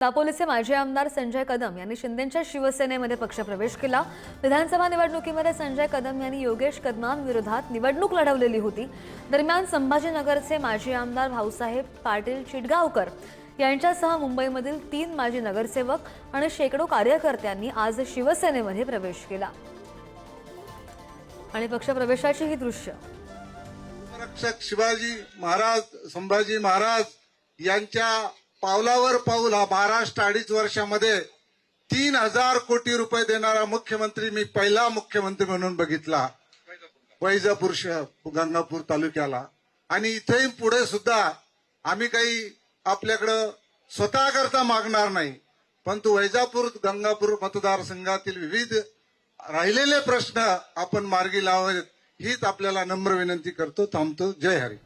दापोलीचे माजी आमदार संजय कदम यांनी शिंदेंच्या शिवसेनेमध्ये पक्षप्रवेश केला। विधानसभा निवडणुकीमध्ये संजय कदम यांनी योगेश कदमांविरोधात निवडणूक लढवलेली होती। दरम्यान संभाजीनगरचे माजी आमदार भाऊसाहेब पाटील चिटगावकर यांच्यासह मुंबईमधील 3 माजी नगरसेवक आणि शेकडो कार्यकर्त्यांनी आज शिवसेनेमध्ये प्रवेश केला। आणि पक्षप्रवेशाची ही दृश्य रक्षक शिवाजी महाराज संभाजी महाराज यांच्या पावलावर पाऊल हा महाराष्ट्र 2.5 वर्षामध्ये 3000 कोटी रुपये देणारा मुख्यमंत्री मी पहिला मुख्यमंत्री म्हणून बघितला वैजापूर गंगापूर तालुक्याला। आणि इथेही पुढे सुद्धा आम्ही काही आपल्याकडे स्वतः करता मागणार नाही, परंतु वैजापूर गंगापूर मतदारसंघातील विविध राहिलेले प्रश्न आपण मार्गी लावावेत हीच आपल्याला नम्र विनंती करतो। थांबतो। जय हरी।